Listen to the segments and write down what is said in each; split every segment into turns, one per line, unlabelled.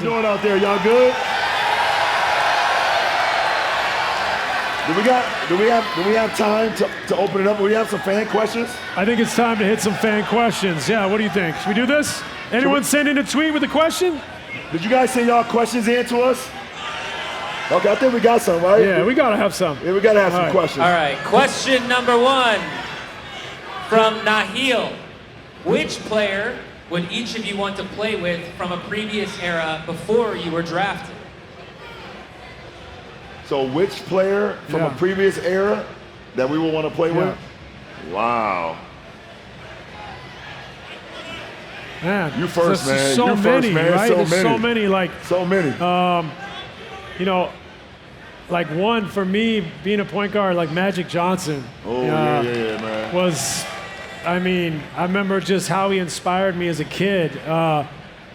y'all doing out there? Y'all good? Do we have time to open it up? Do we have some fan questions?
I think it's time to hit some fan questions. Yeah, what do you think? Should we do this? Anyone send in a tweet with a question?
Did you guys send y'all questions in to us? Okay, I think we got some, right?
Yeah, we gotta have some.
Yeah, we gotta have some questions.
All right, question number 1 from Nahil. Which player would each of you want to play with from a previous era before you were drafted?
So which player from a previous era that we would want to play with? Wow.
Man,
you first, man.
So
you
many,
first, man.
right?
So
There's
many.
so many, like.
So many.
You know, like one for me, being a point guard, like Magic Johnson.
Oh, yeah, man.
Was, I mean, I remember just how he inspired me as a kid.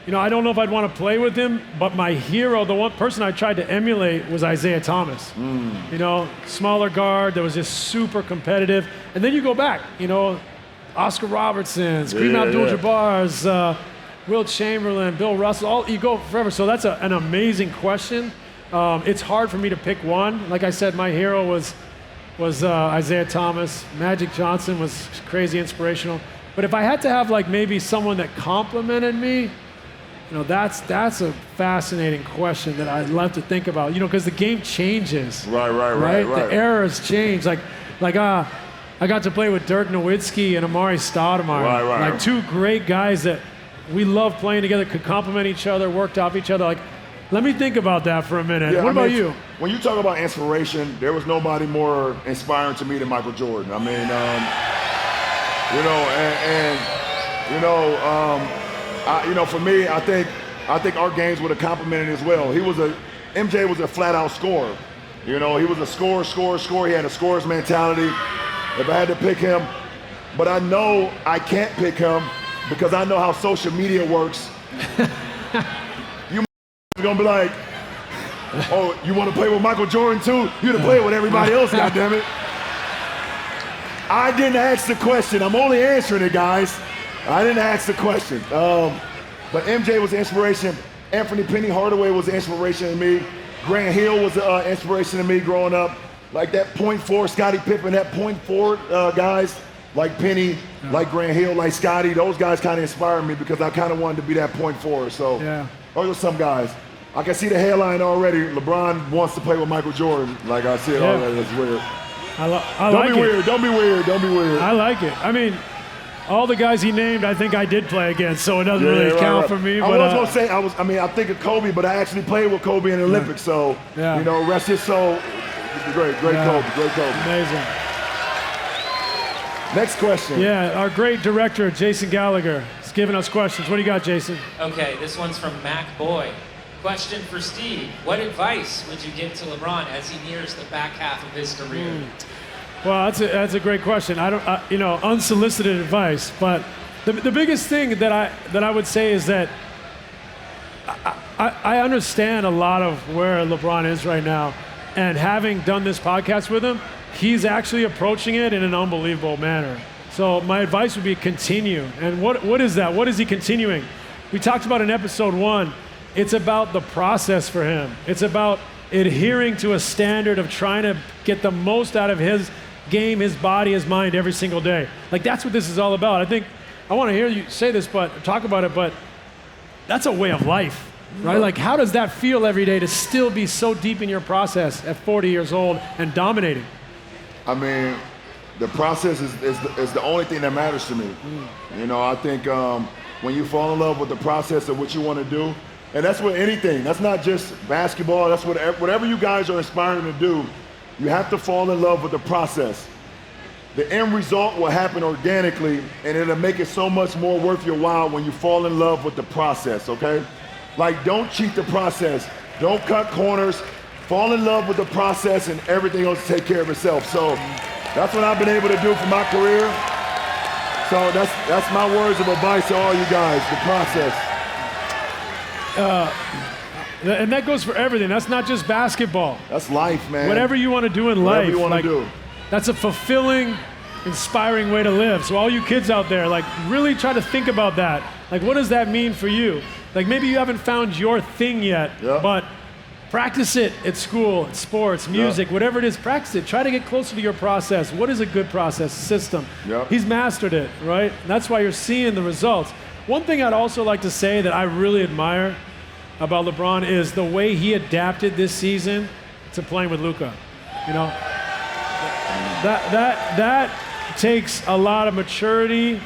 You know, I don't know if I'd want to play with him, but my hero, the one person I tried to emulate was Isaiah Thomas. You know, smaller guard that was just super competitive. And then you go back, you know, Oscar Robertson's, Kareem Abdul-Jabbar's, Wilt Chamberlain, Bill Russell, you go forever. So that's an amazing question. It's hard for me to pick one. Like I said, my hero was Isaiah Thomas. Magic Johnson was crazy inspirational. But if I had to have like maybe someone that complimented me, you know, that's a fascinating question that I'd love to think about. You know, because the game changes.
Right.
The eras change. Like I got to play with Dirk Nowitzki and Amari Stoudemire.
Right.
Like two great guys that we loved playing together, could complement each other, worked off each other. Like, let me think about that for a minute.
Yeah,
what about you?
When you talk about inspiration, there was nobody more inspiring to me than Michael Jordan. I mean, for me, I think our games would have complemented as well. MJ was a flat-out scorer. You know, he was a scorer. He had a scorer's mentality. If I had to pick him, but I know I can't pick him because I know how social media works. You gonna be like, oh, you want to play with Michael Jordan too? You to play with everybody else, goddammit. I didn't ask the question. I'm only answering it, guys. I didn't ask the question. But MJ was an inspiration. Anthony Penny Hardaway was an inspiration to me. Grant Hill was an inspiration to me growing up. Like that point forward, Scottie Pippen, that point forward guys, like Penny, like Grant Hill, like Scottie, those guys kind of inspired me because I kind of wanted to be that point forward. So those are some guys. I can see the headline already. LeBron wants to play with Michael Jordan. Like I said already, that's weird. Don't be weird.
I like it. I mean, all the guys he named, I think I did play against, so it doesn't really count for me. But
I was gonna say, I think of Kobe, but I actually played with Kobe in the Olympics, so you know, rest his soul. Great Kobe.
Amazing.
Next question.
Yeah, our great director, Jason Gallagher, is giving us questions. What do you got, Jason?
Okay, this one's from Mac Boy. Question for Steve. What advice would you give to LeBron as he nears the back half of his career?
Well, that's a great question. I don't, you know, unsolicited advice, but the biggest thing that I would say is that I understand a lot of where LeBron is right now, and having done this podcast with him, he's actually approaching it in an unbelievable manner. So my advice would be continue. And what is that? What is he continuing? We talked about in episode 1. It's about the process for him. It's about adhering to a standard of trying to get the most out of his game, his body, his mind every single day. Like that's what this is all about. I want to hear you say this, but talk about it, but that's a way of life, right? Like how does that feel every day to still be so deep in your process at 40 years old and dominating?
I mean, the process is the only thing that matters to me. You know, I think when you fall in love with the process of what you want to do, and that's with anything. That's not just basketball. That's whatever you guys are aspiring to do, you have to fall in love with the process. The end result will happen organically, and it'll make it so much more worth your while when you fall in love with the process, okay? Like, don't cheat the process. Don't cut corners. Fall in love with the process, and everything else will take care of itself. So that's what I've been able to do for my career. So that's my words of advice to all you guys, the process.
And that goes for everything. That's not just basketball.
That's life, man.
Whatever you want to do in life,
whatever you want to do.
That's a fulfilling, inspiring way to live. So all you kids out there, like really try to think about that. Like what does that mean for you? Like maybe you haven't found your thing yet, but practice it at school, at sports, music, whatever it is, practice it. Try to get closer to your process. What is a good process system? He's mastered it, right? And that's why you're seeing the results. One thing I'd also like to say that I really admire about LeBron is the way he adapted this season to playing with Luka. You know, that takes a lot of maturity.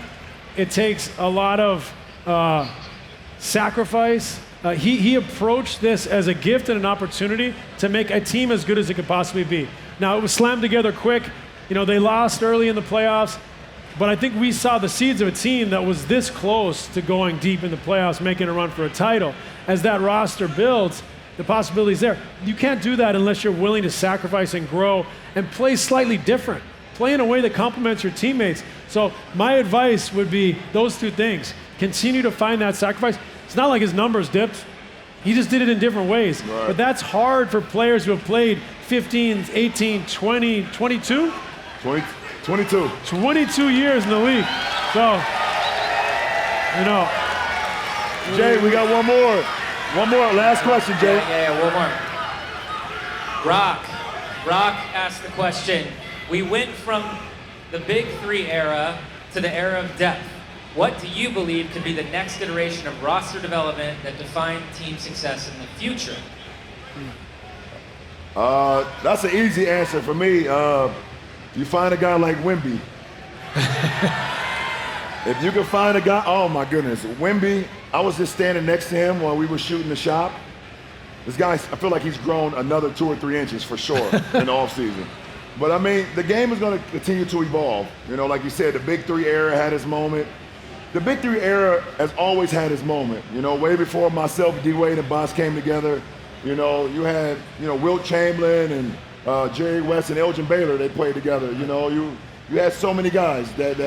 It takes a lot of sacrifice. He approached this as a gift and an opportunity to make a team as good as it could possibly be. Now, it was slammed together quick. You know, they lost early in the playoffs, but I think we saw the seeds of a team that was this close to going deep in the playoffs, making a run for a title. As that roster builds, the possibility's there. You can't do that unless you're willing to sacrifice and grow and play slightly different. Play in a way that complements your teammates. So my advice would be those two things. Continue to find that sacrifice. It's not like his numbers dipped. He just did it in different ways. Right. But that's hard for players who have played 15, 18, 20, 22?
22.
22 years in the league. So, you know.
Jay, we got one more. One more. Last question, Jay.
Yeah, one more. Rock asked the question. We went from the Big Three era to the era of depth. What do you believe could be the next iteration of roster development that define team success in the future?
That's an easy answer for me. You find a guy like Wemby. If you can find a guy, oh my goodness, Wemby, I was just standing next to him while we were shooting the shop. This guy, I feel like he's grown another 2 or 3 inches for sure in the offseason. But I mean, the game is going to continue to evolve. You know, like you said, the Big Three era had its moment. The Big Three era has always had its moment. You know, way before myself, D-Wade, and Bosh came together. You know, you had, Wilt Chamberlain and Jerry West and Elgin Baylor, they played together. You know, you had so many guys that's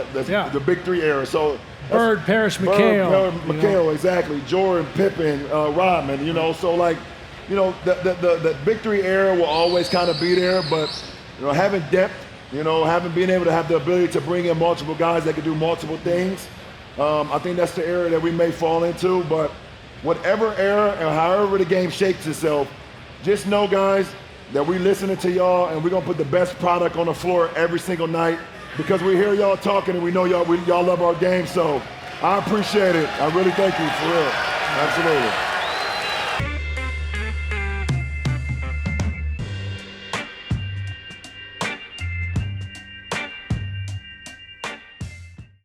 the Big Three era. So
Bird, Parrish, McHale.
Exactly. Jordan, Pippen, Rodman, so like, the Big Three era will always kind of be there, but having depth, being able to have the ability to bring in multiple guys that can do multiple things, I think that's the era that we may fall into. But whatever era and however the game shapes itself, just know, guys, that we listening to y'all and we're gonna put the best product on the floor every single night because we hear y'all talking and we know y'all love our game. So I appreciate it. I really thank you, for real. Absolutely.